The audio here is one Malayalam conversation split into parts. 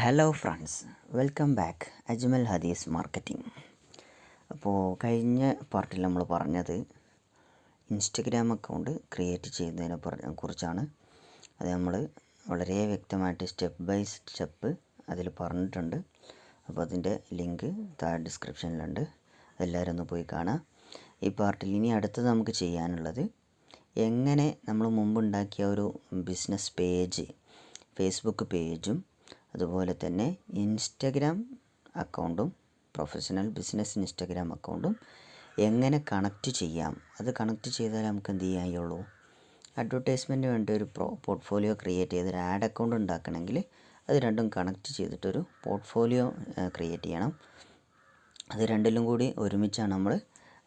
Hello friends, welcome back. Ajmal ഹദീസ് മാർക്കറ്റിംഗ്. അപ്പോൾ കഴിഞ്ഞ പാർട്ടിൽ നമ്മൾ പറഞ്ഞത് ഇൻസ്റ്റഗ്രാം അക്കൗണ്ട് ക്രിയേറ്റ് ചെയ്യുന്നതിനെ കുറിച്ചാണ്. അത് നമ്മൾ വളരെ വ്യക്തമായിട്ട് സ്റ്റെപ്പ് ബൈ സ്റ്റെപ്പ് അതിൽ പറഞ്ഞിട്ടുണ്ട്. അപ്പോൾ അതിൻ്റെ ലിങ്ക് താഴെ ഡിസ്ക്രിപ്ഷനിലുണ്ട്, അതെല്ലാവരും ഒന്ന് പോയി കാണാം. ഈ പാർട്ടിൽ ഇനി അടുത്തത് നമുക്ക് ചെയ്യാനുള്ളത് എങ്ങനെ നമ്മൾ മുമ്പുണ്ടാക്കിയ ഒരു ബിസിനസ് പേജ്, ഫേസ്ബുക്ക് പേജും അതുപോലെ തന്നെ ഇൻസ്റ്റഗ്രാം അക്കൗണ്ടും, പ്രൊഫഷണൽ ബിസിനസ് ഇൻസ്റ്റഗ്രാം അക്കൗണ്ടും എങ്ങനെ കണക്റ്റ് ചെയ്യാം. അത് കണക്റ്റ് ചെയ്താൽ നമുക്ക് എന്ത് ചെയ്യാനുള്ളൂ, അഡ്വർടൈസ്മെൻറ്റ് വേണ്ടി ഒരു പോർട്ട്ഫോളിയോ ക്രിയേറ്റ് ചെയ്ത് ഒരു ആഡ് അക്കൗണ്ട് ഉണ്ടാക്കണമെങ്കിൽ അത് രണ്ടും കണക്റ്റ് ചെയ്തിട്ടൊരു പോർട്ട്ഫോളിയോ ക്രിയേറ്റ് ചെയ്യണം. അത് രണ്ടിലും കൂടി ഒരുമിച്ചാണ് നമ്മൾ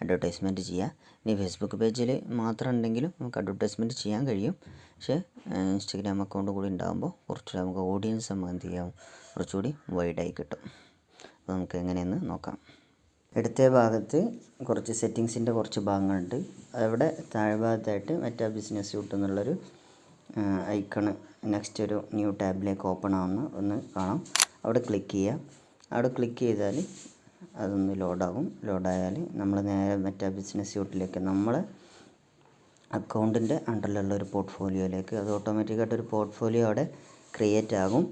അഡ്വർടൈസ്മെൻറ്റ് ചെയ്യുക. ഇനി ഫേസ്ബുക്ക് പേജിൽ മാത്രം ഉണ്ടെങ്കിലും നമുക്ക് അഡ്വർടൈസ്മെൻറ്റ് ചെയ്യാൻ കഴിയും. പക്ഷേ ഇൻസ്റ്റഗ്രാം അക്കൗണ്ട് കൂടി ഉണ്ടാകുമ്പോൾ കുറച്ചുകൂടി നമുക്ക് ഓഡിയൻസ് നമുക്ക് എന്ത് ചെയ്യാം, കുറച്ചുകൂടി വൈഡായി കിട്ടും. അപ്പോൾ നമുക്ക് എങ്ങനെയെന്ന് നോക്കാം. ഇടത്തെ ഭാഗത്ത് കുറച്ച് സെറ്റിങ്സിൻ്റെ കുറച്ച് ഭാഗങ്ങളുണ്ട്. അവിടെ താഴ്ഭാഗത്തായിട്ട് മറ്റേ ബിസിനസ് സ്യൂട്ട് എന്നുള്ളൊരു ഐക്കണ് നെക്സ്റ്റ് ഒരു ന്യൂ ടാബിലേക്ക് ഓപ്പൺ ആവുന്ന ഒന്ന് കാണാം. അവിടെ ക്ലിക്ക് ചെയ്യുക. അവിടെ ക്ലിക്ക് ചെയ്താൽ അതൊന്ന് ലോഡാകും. ലോഡായാൽ നമ്മൾ നേരെ മറ്റേ ബിസിനസ് സ്യൂട്ടിലേക്ക് നമ്മളെ അക്കൗണ്ടിൻ്റെ അണ്ടറിലുള്ള ഒരു പോർട്ട്ഫോളിയോയിലേക്ക് അത് ഓട്ടോമാറ്റിക്കായിട്ടൊരു പോർട്ട്ഫോളിയോ അവിടെ ക്രിയേറ്റ് ആകും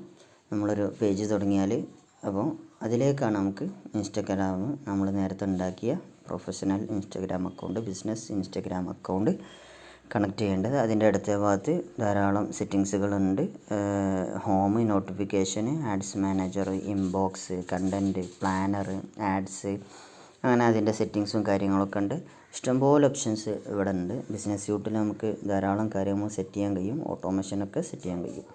നമ്മളൊരു പേജ് തുടങ്ങിയാൽ. അപ്പോൾ അതിലേക്കാണ് നമുക്ക് ഇൻസ്റ്റഗ്രാം നമ്മൾ നേരത്തെ ഉണ്ടാക്കിയ professional Instagram account, business Instagram account connect ചെയ്യേണ്ടത്. അതിൻ്റെ അടുത്ത ഭാഗത്ത് ധാരാളം സെറ്റിങ്സുകളുണ്ട്. Home, notification, ads manager, inbox, content, planner, ads, അങ്ങനെ അതിൻ്റെ സെറ്റിങ്സും കാര്യങ്ങളൊക്കെ ഉണ്ട്. ഇഷ്ടംപോലെ ഓപ്ഷൻസ് ഇവിടെ ഉണ്ട്. ബിസിനസ് സ്യൂട്ടിൽ നമുക്ക് ധാരാളം കാര്യങ്ങൾ സെറ്റ് ചെയ്യാൻ കഴിയും, ഓട്ടോമേഷനൊക്കെ സെറ്റ് ചെയ്യാൻ കഴിയും.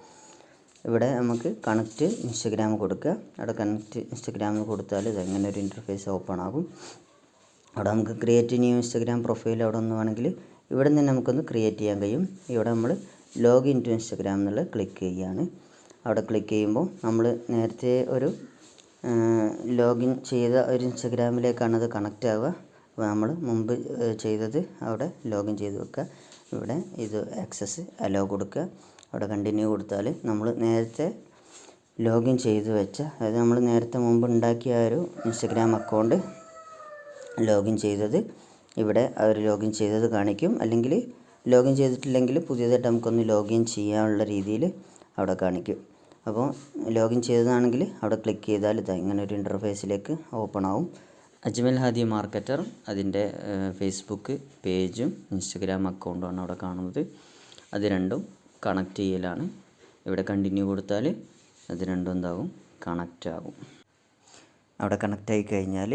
ഇവിടെ നമുക്ക് കണക്റ്റ് ഇൻസ്റ്റഗ്രാം കൊടുക്കുക. അവിടെ കണക്റ്റ് ഇൻസ്റ്റഗ്രാം കൊടുത്താൽ ഇതെങ്ങനെ ഒരു ഇൻ്റർഫേസ് ഓപ്പൺ ആകും. അവിടെ നമുക്ക് ക്രിയേറ്റ് ന്യൂ ഇൻസ്റ്റഗ്രാം പ്രൊഫൈൽ അവിടെ ഒന്ന് വേണമെങ്കിൽ ഇവിടെ നിന്ന് നമുക്കൊന്ന് ക്രിയേറ്റ് ചെയ്യാൻ കഴിയും. ഇവിടെ നമ്മൾ ലോഗിൻ ടു ഇൻസ്റ്റഗ്രാം എന്നുള്ള ക്ലിക്ക് ചെയ്യുകയാണ്. അവിടെ ക്ലിക്ക് ചെയ്യുമ്പോൾ നമ്മൾ നേരത്തെ ഒരു ലോഗിൻ ചെയ്ത ഒരു ഇൻസ്റ്റഗ്രാമിലേക്കാണ് അത് കണക്റ്റ് ആവുക. അപ്പോൾ നമ്മൾ മുമ്പ് ചെയ്തത് അവിടെ ലോഗിൻ ചെയ്ത് വെക്കുക. ഇവിടെ ഇത് ആക്സസ് അലോ കൊടുക്കുക. അവിടെ കണ്ടിന്യൂ കൊടുത്താൽ നമ്മൾ നേരത്തെ ലോഗിൻ ചെയ്ത് വെച്ച, അതായത് നമ്മൾ നേരത്തെ മുമ്പ് ഉണ്ടാക്കിയ ഒരു ഇൻസ്റ്റഗ്രാം അക്കൗണ്ട് ലോഗിൻ ചെയ്തത് ഇവിടെ അവർ ലോഗിൻ ചെയ്തത് കാണിക്കും. അല്ലെങ്കിൽ ലോഗിൻ ചെയ്തിട്ടില്ലെങ്കിൽ പുതിയതായിട്ട് നമുക്കൊന്ന് ലോഗിൻ ചെയ്യാനുള്ള രീതിയിൽ അവിടെ കാണിക്കും. അപ്പോൾ ലോഗിൻ ചെയ്തതാണെങ്കിൽ അവിടെ ക്ലിക്ക് ചെയ്താൽ ഇതാ ഇങ്ങനെ ഒരു ഇൻ്റർഫേസിലേക്ക് ഓപ്പൺ ആവും. അജ്മൽ ഹാദി മാർക്കറ്റർ, അതിൻ്റെ ഫേസ്ബുക്ക് പേജും ഇൻസ്റ്റഗ്രാം അക്കൗണ്ടുമാണ് അവിടെ കാണുന്നത്. അത് രണ്ടും കണക്റ്റ് ചെയ്യലാണ്. ഇവിടെ കണ്ടിന്യൂ കൊടുത്താൽ അത് രണ്ടും എന്താകും, കണക്റ്റ് ആകും. അവിടെ കണക്റ്റ് ആയി കഴിഞ്ഞാൽ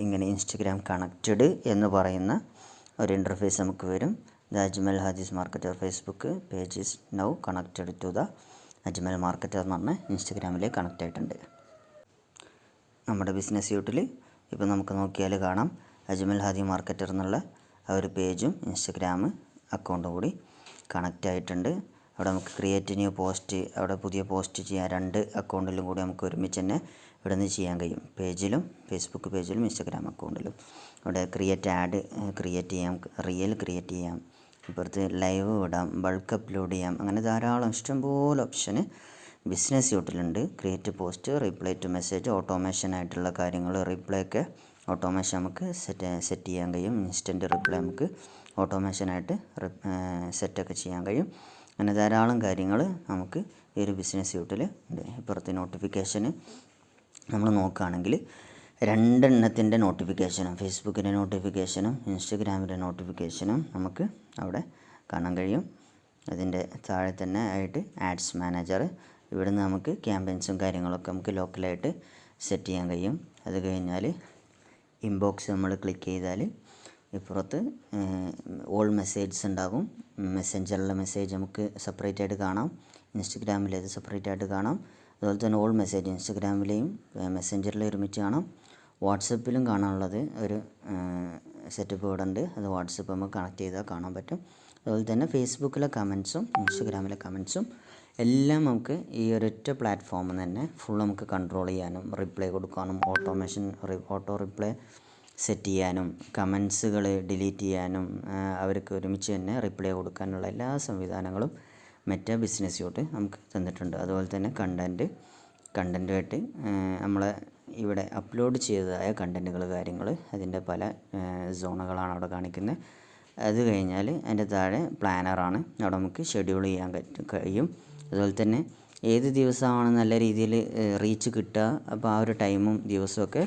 ഇങ്ങനെ ഇൻസ്റ്റഗ്രാം കണക്റ്റഡ് എന്ന് പറയുന്ന ഒരു ഇൻ്റർഫേസ് നമുക്ക് വരും. The Ajmal Hadees marketer Facebook page is now connected to the Ajmal marketer എന്ന് പറഞ്ഞാൽ ഇൻസ്റ്റഗ്രാമിലേക്ക് കണക്റ്റ് ആയിട്ടുണ്ട്. നമ്മുടെ ബിസിനസ് സ്യൂട്ടിൽ ഇപ്പോൾ നമുക്ക് നോക്കിയാൽ കാണാം അജ്മൽ ഹാദി മാർക്കറ്റർ എന്നുള്ള ആ ഒരു പേജും ഇൻസ്റ്റഗ്രാം അക്കൗണ്ടും കൂടി കണക്റ്റ് ആയിട്ടുണ്ട്. അവിടെ നമുക്ക് ക്രിയേറ്റ് ന്യൂ പോസ്റ്റ്, അവിടെ പുതിയ പോസ്റ്റ് ചെയ്യാൻ രണ്ട് അക്കൗണ്ടിലും കൂടി നമുക്ക് ഒരുമിച്ച് തന്നെ ഇവിടെ നിന്ന് ചെയ്യാൻ കഴിയും. പേജിലും, ഫേസ്ബുക്ക് പേജിലും ഇൻസ്റ്റഗ്രാം അക്കൗണ്ടിലും. അവിടെ ക്രിയേറ്റ് ആഡ് ക്രിയേറ്റ് ചെയ്യാം, റിയൽ ക്രിയേറ്റ് ചെയ്യാം, ഇപ്പുറത്ത് ലൈവ് വിടാം, ബൾക്ക് അപ്ലോഡ് ചെയ്യാം. അങ്ങനെ ധാരാളം ഇഷ്ടംപോലെ ഓപ്ഷന് ബിസിനസ് സ്യൂട്ടിലുണ്ട്. Create post, reply to message, automation ആയിട്ടുള്ള കാര്യങ്ങൾ, റിപ്ലൈ ഒക്കെ ഓട്ടോമേഷൻ നമുക്ക് സെറ്റ് ചെയ്യാൻ കഴിയും. ഇൻസ്റ്റൻറ്റ് റിപ്ലൈ നമുക്ക് ഓട്ടോമേഷനായിട്ട് സെറ്റൊക്കെ ചെയ്യാൻ കഴിയും. അങ്ങനെ ധാരാളം കാര്യങ്ങൾ നമുക്ക് ഈ ഒരു ബിസിനസ് സ്യൂട്ടിൽ ഉണ്ട്. ഇപ്പുറത്ത് നോട്ടിഫിക്കേഷന് നമ്മൾ നോക്കുകയാണെങ്കിൽ രണ്ടെണ്ണത്തിൻ്റെ നോട്ടിഫിക്കേഷനും, ഫേസ്ബുക്കിൻ്റെ നോട്ടിഫിക്കേഷനും ഇൻസ്റ്റഗ്രാമിൻ്റെ നോട്ടിഫിക്കേഷനും നമുക്ക് അവിടെ കാണാൻ കഴിയും. അതിൻ്റെ താഴെ തന്നെ ആയിട്ട് ആഡ്സ് മാനേജർ, ഇവിടുന്ന് നമുക്ക് ക്യാമ്പയിൻസും കാര്യങ്ങളൊക്കെ നമുക്ക് ലോക്കലായിട്ട് സെറ്റ് ചെയ്യാൻ കഴിയും. അത് കഴിഞ്ഞാൽ ഇൻബോക്സ് നമ്മൾ ക്ലിക്ക് ചെയ്താൽ ഇപ്പുറത്ത് ഓൾ മെസ്സേജസ് ഉണ്ടാകും. മെസ്സഞ്ചറിലെ മെസ്സേജ് നമുക്ക് സെപ്പറേറ്റ് ആയിട്ട് കാണാം, ഇൻസ്റ്റഗ്രാമിലേത് സെപ്പറേറ്റ് ആയിട്ട് കാണാം. അതുപോലെ തന്നെ ഓൾ മെസ്സേജ് ഇൻസ്റ്റഗ്രാമിലെയും മെസ്സഞ്ചറിലെയും ഒരുമിച്ച് കാണാം. വാട്സപ്പിലും കാണാനുള്ളത് ഒരു സെറ്റപ്പ് ഇവിടെ ഉണ്ട്. അത് വാട്സപ്പ് നമുക്ക് കണക്ട് ചെയ്താൽ കാണാൻ പറ്റും. അതുപോലെ തന്നെ ഫേസ്ബുക്കിലെ കമൻസും ഇൻസ്റ്റഗ്രാമിലെ കമൻസും എല്ലാം നമുക്ക് ഈ ഒരൊറ്റ പ്ലാറ്റ്ഫോമിൽ തന്നെ ഫുൾ നമുക്ക് കൺട്രോൾ ചെയ്യാനും റിപ്ലൈ കൊടുക്കാനും ഓട്ടോ റിപ്ലൈ സെറ്റ് ചെയ്യാനും കമൻസുകൾ ഡിലീറ്റ് ചെയ്യാനും അവർക്ക് ഒരുമിച്ച് തന്നെ റിപ്ലൈ കൊടുക്കാനുള്ള എല്ലാ സംവിധാനങ്ങളും മെറ്റാ ബിസിനസ് സ്യൂട്ട് നമുക്ക് തന്നിട്ടുണ്ട്. അതുപോലെ തന്നെ കണ്ടൻറ്റുമായിട്ട് നമ്മളെ ഇവിടെ അപ്ലോഡ് ചെയ്തതായ കണ്ടൻറ്റുകൾ കാര്യങ്ങൾ അതിൻ്റെ പല സോണുകളാണ് അവിടെ കാണിക്കുന്നത്. അത് കഴിഞ്ഞാൽ അതിൻ്റെ താഴെ പ്ലാനറാണ്. അവിടെ നമുക്ക് ഷെഡ്യൂൾ ചെയ്യാൻ കഴിയും. അതുപോലെ തന്നെ ഏത് ദിവസമാണ് നല്ല രീതിയിൽ റീച്ച് കിട്ടുക, അപ്പോൾ ആ ഒരു ടൈമും ദിവസമൊക്കെ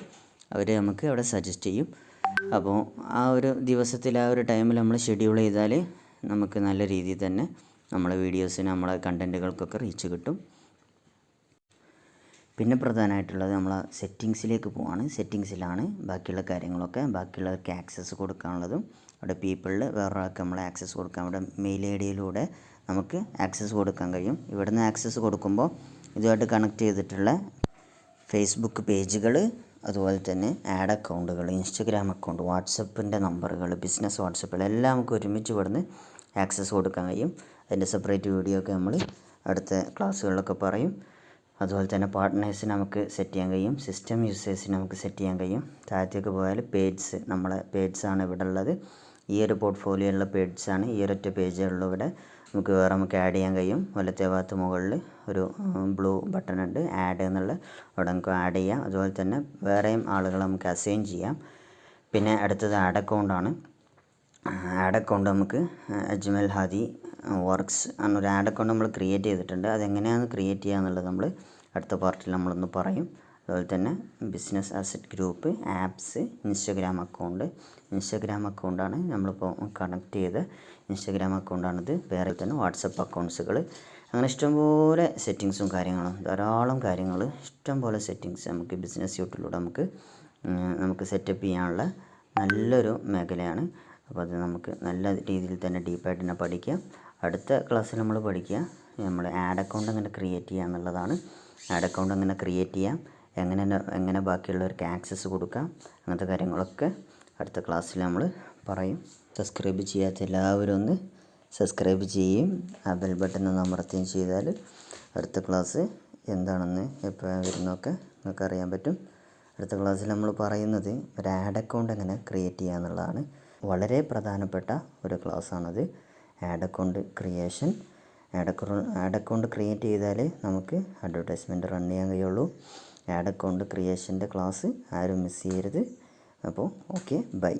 അവർ നമുക്ക് അവിടെ സജസ്റ്റ് ചെയ്യും. അപ്പോൾ ആ ഒരു ദിവസത്തിൽ ആ ഒരു ടൈമിൽ നമ്മൾ ഷെഡ്യൂൾ ചെയ്താൽ നമുക്ക് നല്ല രീതിയിൽ തന്നെ നമ്മളെ വീഡിയോസിന് നമ്മളെ കണ്ടൻറ്റുകൾക്കൊക്കെ റീച്ച് കിട്ടും. പിന്നെ പ്രധാനമായിട്ടുള്ളത് നമ്മൾ സെറ്റിങ്സിലേക്ക് പോവാണ്. സെറ്റിങ്സിലാണ് ബാക്കിയുള്ള കാര്യങ്ങളൊക്കെ, ബാക്കിയുള്ളവർക്ക് ആക്സസ് കൊടുക്കാനുള്ളതും. അവിടെ പീപ്പിളിൽ വേറൊരാൾക്ക് നമ്മൾ ആക്സസ് കൊടുക്കാം. അവിടെ മെയിൽ ഐ ഡിയിലൂടെ നമുക്ക് ആക്സസ് കൊടുക്കാൻ കഴിയും. ഇവിടുന്ന് ആക്സസ് കൊടുക്കുമ്പോൾ ഇതുമായിട്ട് കണക്ട് ചെയ്തിട്ടുള്ള ഫേസ്ബുക്ക് പേജുകൾ, അതുപോലെ തന്നെ ആഡ് അക്കൗണ്ടുകൾ, ഇൻസ്റ്റഗ്രാം അക്കൗണ്ട്, വാട്സപ്പിൻ്റെ നമ്പറുകൾ, ബിസിനസ് വാട്സപ്പുകൾ എല്ലാം നമുക്ക് ഒരുമിച്ച് ഇവിടുന്ന് ആക്സസ് കൊടുക്കാൻ കഴിയും. അതിൻ്റെ സെപ്പറേറ്റ് വീഡിയോ ഒക്കെ നമ്മൾ അടുത്ത ക്ലാസ്സുകളിലൊക്കെ പറയും. അതുപോലെ തന്നെ പാർട്ട്നേഴ്സിന് നമുക്ക് സെറ്റ് ചെയ്യാൻ കഴിയും. സിസ്റ്റം യൂസേഴ്സിന് നമുക്ക് സെറ്റ് ചെയ്യാൻ കഴിയും. താഴത്തേക്ക് പോയാൽ പേജ്സ്, നമ്മളെ പേജ്സാണ് ഇവിടെ ഉള്ളത്. ഈ ഒരു പോർട്ട്ഫോളിയോയിലുള്ള പേജ്സാണ്. ഈ ഒരൊറ്റ പേജേ ഉള്ളൂ ഇവിടെ. നമുക്ക് വേറെ നമുക്ക് ആഡ് ചെയ്യാൻ കഴിയും. വലത്തെ ഭാഗത്ത് മുകളിൽ ഒരു ബ്ലൂ ബട്ടൺ ഉണ്ട്, ആഡ് എന്നുള്ള. അവിടെ നമുക്ക് ആഡ് ചെയ്യാം. അതുപോലെ തന്നെ വേറെയും ആളുകൾ നമുക്ക് അസൈൻ ചെയ്യാം. പിന്നെ അടുത്തത് ആഡ് അക്കൗണ്ടാണ്. ആഡ് അക്കൗണ്ട് നമുക്ക് അജ്മൽ ഹാദി വർക്ക്സ് എന്നൊരു ആഡ് അക്കൗണ്ട് നമ്മൾ ക്രിയേറ്റ് ചെയ്തിട്ടുണ്ട്. അതെങ്ങനെയാണ് ക്രിയേറ്റ് ചെയ്യുക എന്നുള്ളത് നമ്മൾ അടുത്ത പാർട്ടിൽ നമ്മളൊന്ന് പറയും. അതുപോലെ തന്നെ business asset group, apps, Instagram account. Instagram അക്കൗണ്ടാണ് നമ്മളിപ്പോൾ കണക്ട് ചെയ്ത ഇൻസ്റ്റഗ്രാം അക്കൗണ്ടാണിത്. വേറെ തന്നെ വാട്സപ്പ് അക്കൗണ്ട്സുകൾ, അങ്ങനെ ഇഷ്ടംപോലെ സെറ്റിങ്സും കാര്യങ്ങളും, ധാരാളം കാര്യങ്ങൾ, ഇഷ്ടംപോലെ സെറ്റിങ്സ് നമുക്ക് ബിസിനസ് സ്യൂട്ടിലൂടെ നമുക്ക് സെറ്റപ്പ് ചെയ്യാനുള്ള നല്ലൊരു മേഖലയാണ്. അപ്പോൾ അത് നമുക്ക് നല്ല രീതിയിൽ തന്നെ ഡീപ്പായിട്ട് തന്നെ പഠിക്കാം. അടുത്ത ക്ലാസ്സിൽ നമ്മൾ പഠിക്കുക നമ്മൾ ആഡ് അക്കൗണ്ട് എങ്ങനെ ക്രിയേറ്റ് ചെയ്യുക എന്നുള്ളതാണ്. ആഡ് അക്കൗണ്ട് എങ്ങനെ ക്രിയേറ്റ് ചെയ്യാം, എങ്ങനെ ബാക്കിയുള്ളവർക്ക് ആക്സസ് കൊടുക്കാം, അങ്ങനത്തെ കാര്യങ്ങളൊക്കെ അടുത്ത ക്ലാസ്സിൽ നമ്മൾ പറയും. സബ്സ്ക്രൈബ് ചെയ്യാത്ത എല്ലാവരും ഒന്ന് സബ്സ്ക്രൈബ് ചെയ്യുകയും ആ ബെൽ ബട്ടൺ ഒന്ന് അമർത്തുകയും ചെയ്താൽ അടുത്ത ക്ലാസ് എന്താണെന്ന് എപ്പോഴാണ് വരുന്നതൊക്കെ നിങ്ങൾക്ക് അറിയാൻ പറ്റും. അടുത്ത ക്ലാസ്സിൽ നമ്മൾ പറയുന്നത് ഒരു ആഡ് അക്കൗണ്ട് എങ്ങനെ ക്രിയേറ്റ് ചെയ്യുക എന്നുള്ളതാണ്. വളരെ പ്രധാനപ്പെട്ട ഒരു ക്ലാസ്സാണത്. Ad account creation. Ad account create ചെയ്താലേ നമുക്ക് അഡ്വർടൈസ്മെൻറ്റ് റൺ ചെയ്യാൻ കഴിയുള്ളൂ. ആഡ് അക്കൗണ്ട് ക്രിയേഷൻ്റെ ക്ലാസ് ആരും മിസ് ചെയ്യരുത്. അപ്പോൾ ഓക്കെ, ബൈ.